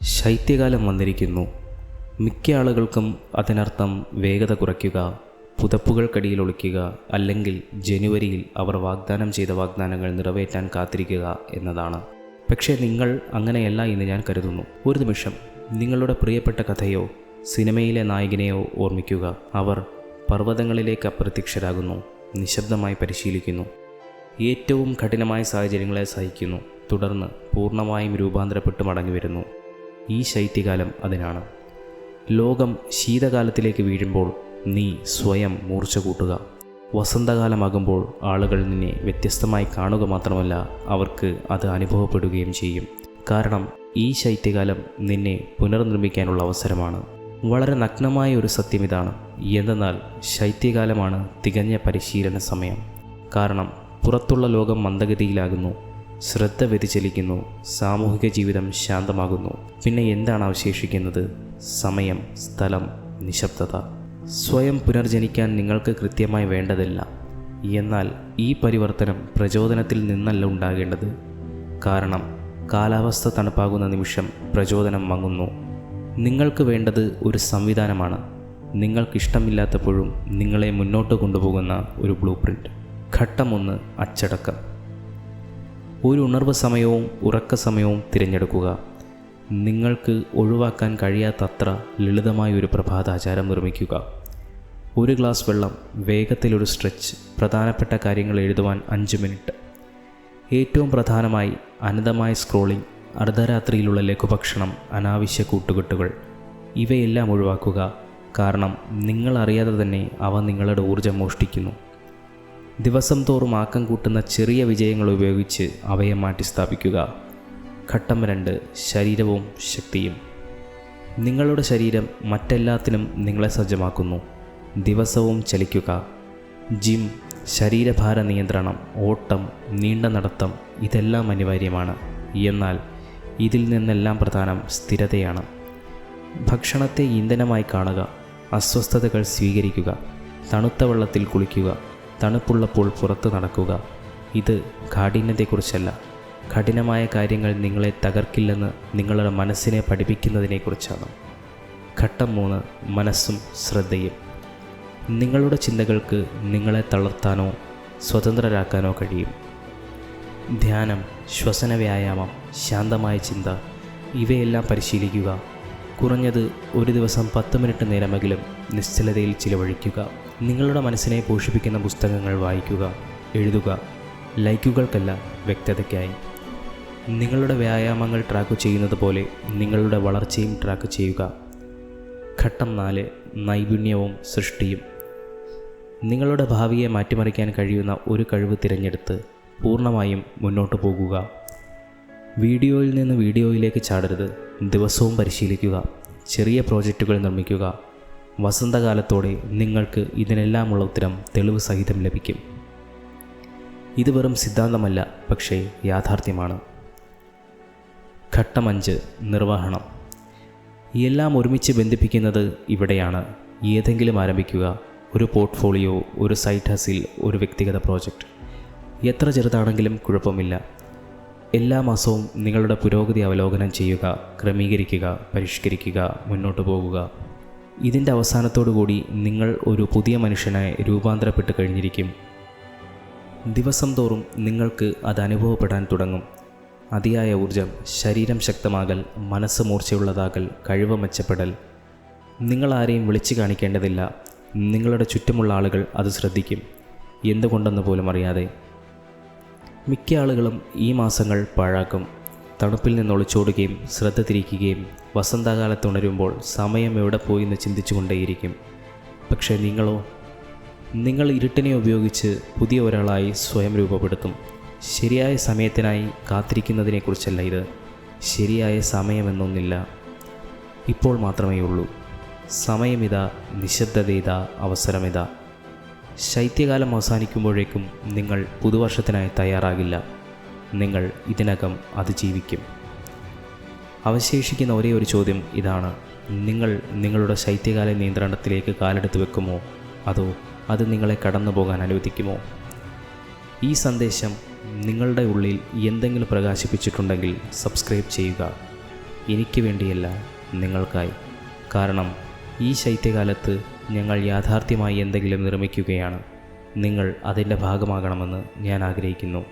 ശൈത്യകാലം വന്നിരിക്കുന്നു. മിക്ക ആളുകൾക്കും അതിനർത്ഥം വേഗത കുറയ്ക്കുക, പുതപ്പുകൾക്കടിയിൽ ഒളിക്കുക, അല്ലെങ്കിൽ ജനുവരിയിൽ അവർ വാഗ്ദാനം ചെയ്ത വാഗ്ദാനങ്ങൾ നിറവേറ്റാൻ കാത്തിരിക്കുക എന്നതാണ്. പക്ഷേ നിങ്ങൾ അങ്ങനെയല്ല എന്ന് ഞാൻ കരുതുന്നു. ഒരു നിമിഷം നിങ്ങളുടെ പ്രിയപ്പെട്ട കഥയോ സിനിമയിലെ നായകനെയോ ഓർമ്മിക്കുക. അവർ പർവ്വതങ്ങളിലേക്ക് അപ്രത്യക്ഷരാകുന്നു, നിശബ്ദമായി പരിശീലിക്കുന്നു, ഏറ്റവും കഠിനമായ സാഹചര്യങ്ങളെ സഹിക്കുന്നു, തുടർന്ന് പൂർണ്ണമായും രൂപാന്തരപ്പെട്ട് മടങ്ങി വരുന്നു. ഈ ശൈത്യകാലം അതിനാണ്. ലോകം ശീതകാലത്തിലേക്ക് വീഴുമ്പോൾ നീ സ്വയം മൂർച്ച കൂട്ടുക. വസന്തകാലമാകുമ്പോൾ ആളുകൾ നിന്നെ വ്യത്യസ്തമായി കാണുക മാത്രമല്ല, അവർക്ക് അത് അനുഭവപ്പെടുകയും ചെയ്യും. കാരണം ഈ ശൈത്യകാലം നിന്നെ പുനർനിർമ്മിക്കാനുള്ള അവസരമാണ്. വളരെ നഗ്നമായ ഒരു സത്യം ഇതാണ്. എന്തെന്നാൽ ശൈത്യകാലമാണ് തികഞ്ഞ പരിശീലന സമയം. കാരണം പുറത്തുള്ള ലോകം മന്ദഗതിയിലാകുന്നു, ശ്രദ്ധ വ്യതിചലിക്കുന്നു, സാമൂഹിക ജീവിതം ശാന്തമാകുന്നു. പിന്നെ എന്താണ് അവശേഷിക്കുന്നത്? സമയം, സ്ഥലം, നിശബ്ദത. സ്വയം പുനർജനിക്കാൻ നിങ്ങൾക്ക് കൃത്യമായി വേണ്ടതില്ല. എന്നാൽ ഈ പരിവർത്തനം പ്രചോദനത്തിൽ നിന്നല്ല ഉണ്ടാകേണ്ടത്. കാരണം കാലാവസ്ഥ തണുപ്പാകുന്ന നിമിഷം പ്രചോദനം മങ്ങുന്നു. നിങ്ങൾക്ക് വേണ്ടത് ഒരു സംവിധാനമാണ്. നിങ്ങൾക്കിഷ്ടമില്ലാത്തപ്പോഴും നിങ്ങളെ മുന്നോട്ട് കൊണ്ടുപോകുന്ന ഒരു ബ്ലൂ പ്രിൻ്റ്. ഘട്ടം 1: അച്ചടക്കം. ഒരു ഉണർവ് സമയവും ഉറക്ക സമയവും തിരഞ്ഞെടുക്കുക. നിങ്ങൾക്ക് ഒഴിവാക്കാൻ കഴിയാത്തത്ര ലളിതമായ ഒരു പ്രഭാതാചാരം നിർമ്മിക്കുക. ഒരു ഗ്ലാസ് വെള്ളം, വേഗത്തിലൊരു സ്ട്രെച്ച്, പ്രധാനപ്പെട്ട കാര്യങ്ങൾ എഴുതുവാൻ 5 മിനിറ്റ്. ഏറ്റവും പ്രധാനമായി അനന്തമായ സ്ക്രോളിംഗ്, അർദ്ധരാത്രിയിലുള്ള ലഘുഭക്ഷണം, അനാവശ്യ കൂട്ടുകെട്ടുകൾ ഇവയെല്ലാം ഒഴിവാക്കുക. കാരണം നിങ്ങളറിയാതെ തന്നെ അവ നിങ്ങളുടെ ഊർജ്ജം മോഷ്ടിക്കുന്നു. ദിവസം തോറും ആക്കം കൂട്ടുന്ന ചെറിയ വിജയങ്ങൾ ഉപയോഗിച്ച് അവയെ മാറ്റിസ്ഥാപിക്കുക. ഘട്ടം 2: ശരീരവും ശക്തിയും. നിങ്ങളുടെ ശരീരം മറ്റെല്ലാത്തിനും നിങ്ങളെ സജ്ജമാക്കുന്നു. ദിവസവും ചലിക്കുക. ജിം, ശരീരഭാര നിയന്ത്രണം, ഓട്ടം, നീണ്ട നടത്തം ഇതെല്ലാം അനിവാര്യമാണ്. എന്നാൽ ഇതിൽ നിന്നെല്ലാം പ്രധാനം സ്ഥിരതയാണ്. ഭക്ഷണത്തെ ഇന്ധനമായി കാണുക. അസ്വസ്ഥതകൾ സ്വീകരിക്കുക. തണുത്ത വെള്ളത്തിൽ കുളിക്കുക. തണുപ്പുള്ളപ്പോൾ പുറത്ത് നടക്കുക. ഇത് കാഠിന്യത്തെക്കുറിച്ചല്ല, കഠിനമായ കാര്യങ്ങൾ നിങ്ങളെ തകർക്കില്ലെന്ന് നിങ്ങളുടെ മനസ്സിനെ പഠിപ്പിക്കുന്നതിനെക്കുറിച്ചാണ്. ഘട്ടം 3: മനസ്സും ശ്രദ്ധയും. നിങ്ങളുടെ ചിന്തകൾക്ക് നിങ്ങളെ തളർത്താനോ സ്വതന്ത്രരാക്കാനോ കഴിയും. ധ്യാനം, ശ്വസന വ്യായാമം, ശാന്തമായ ചിന്ത ഇവയെല്ലാം പരിശീലിക്കുക. കുറഞ്ഞത് ഒരു ദിവസം 10 മിനിറ്റ് നേരമെങ്കിലും നിശ്ചലതയിൽ ചിലവഴിക്കുക. നിങ്ങളുടെ മനസ്സിനെ പോഷിപ്പിക്കുന്ന പുസ്തകങ്ങൾ വായിക്കുക, എഴുതുക. ലൈക്കുകൾക്കല്ല, വ്യക്തതയ്ക്കായി. നിങ്ങളുടെ വ്യായാമങ്ങൾ ട്രാക്ക് ചെയ്യുന്നത് പോലെ നിങ്ങളുടെ വളർച്ചയും ട്രാക്ക് ചെയ്യുക. ഘട്ടം 4: നൈപുണ്യവും സൃഷ്ടിയും. നിങ്ങളുടെ ഭാവിയെ മാറ്റിമറിക്കാൻ കഴിയുന്ന ഒരു കഴിവ് തിരഞ്ഞെടുത്ത് പൂർണ്ണമായും മുന്നോട്ട് പോകുക. വീഡിയോയിൽ നിന്ന് വീഡിയോയിലേക്ക് ചാടരുത്. ദിവസവും പരിശീലിക്കുക. ചെറിയ പ്രോജക്റ്റുകൾ നിർമ്മിക്കുക. വസന്തകാലത്തോടെ നിങ്ങൾക്ക് ഇതിനെല്ലാമുള്ള ഉത്തരം തെളിവ് സഹിതം ലഭിക്കും. ഇത് വെറും സിദ്ധാന്തമല്ല, പക്ഷേ യാഥാർത്ഥ്യമാണ്. ഘട്ടം 5: നിർവഹണം. എല്ലാം ഒരുമിച്ച് ബന്ധിപ്പിക്കുന്നത് ഇവിടെയാണ്. ഏതെങ്കിലും ആരംഭിക്കുക. ഒരു പോർട്ട്ഫോളിയോ, ഒരു സൈഡ് ഹസിൽ, ഒരു വ്യക്തിഗത പ്രോജക്റ്റ്. എത്ര ചെറുതാണെങ്കിലും കുഴപ്പമില്ല. എല്ലാ മാസവും നിങ്ങളുടെ പുരോഗതി അവലോകനം ചെയ്യുക, ക്രമീകരിക്കുക, പരിഷ്കരിക്കുക, മുന്നോട്ട് പോകുക. ഇതിൻ്റെ അവസാനത്തോടുകൂടി നിങ്ങൾ ഒരു പുതിയ മനുഷ്യനായി രൂപാന്തരപ്പെട്ട് കഴിഞ്ഞിരിക്കും. ദിവസം തോറും നിങ്ങൾക്ക് അത് അനുഭവപ്പെടാൻ തുടങ്ങും. അതിയായ ഊർജം, ശരീരം ശക്തമാകൽ, മനസ്സ് മൂർച്ചയുള്ളതാകൽ, കഴിവ് മെച്ചപ്പെടൽ. നിങ്ങൾ ആരെയും വിളിച്ചു കാണിക്കേണ്ടതില്ല. നിങ്ങളുടെ ചുറ്റുമുള്ള ആളുകൾ അത് ശ്രദ്ധിക്കും, എന്തുകൊണ്ടെന്ന് പോലും അറിയാതെ. മിക്ക ആളുകളും ഈ മാസങ്ങൾ പാഴാക്കും. തണുപ്പിൽ നിന്ന് ഒളിച്ചോടുകയും ശ്രദ്ധ തിരിക്കുകയും വസന്തകാലത്ത് ഉണരുമ്പോൾ സമയം എവിടെ പോയി എന്ന് ചിന്തിച്ചുകൊണ്ടേയിരിക്കും. പക്ഷേ നിങ്ങളോ? നിങ്ങൾ ഇരുട്ടിനെ ഉപയോഗിച്ച് പുതിയ ഒരാളായി സ്വയം രൂപപ്പെടുത്തും. ശരിയായ സമയത്തിനായി കാത്തിരിക്കുന്നതിനെക്കുറിച്ചല്ല ഇത്. ശരിയായ സമയമെന്നൊന്നില്ല. ഇപ്പോൾ മാത്രമേ ഉള്ളൂ. സമയമിതാ, നിശബ്ദതയിതാ, അവസരമിതാ. ശൈത്യകാലം അവസാനിക്കുമ്പോഴേക്കും നിങ്ങൾ പുതുവർഷത്തിനായി തയ്യാറാകില്ല. നിങ്ങൾ ഇതിനകം അതിജീവിക്കും. അവശേഷിക്കുന്ന ഒരേ ഒരു ചോദ്യം ഇതാണ്: നിങ്ങൾ നിങ്ങളുടെ ശൈത്യകാല നിയന്ത്രണത്തിലേക്ക് കാലെടുത്ത് വെക്കുമോ, അതോ അത് നിങ്ങളെ കടന്നു പോകാൻ അനുവദിക്കുമോ? ഈ സന്ദേശം നിങ്ങളുടെ ഉള്ളിൽ എന്തെങ്കിലും പ്രകാശിപ്പിച്ചിട്ടുണ്ടെങ്കിൽ സബ്സ്ക്രൈബ് ചെയ്യുക. എനിക്ക് വേണ്ടിയല്ല, നിങ്ങൾക്കായി. കാരണം ഈ ശൈത്യകാലത്ത് ഞങ്ങൾ യാഥാർത്ഥ്യമായി എന്തെങ്കിലും നിർമ്മിക്കുകയാണ്. നിങ്ങൾ അതിൻ്റെ ഭാഗമാകണമെന്ന് ഞാൻ ആഗ്രഹിക്കുന്നു.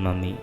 നന്ദി.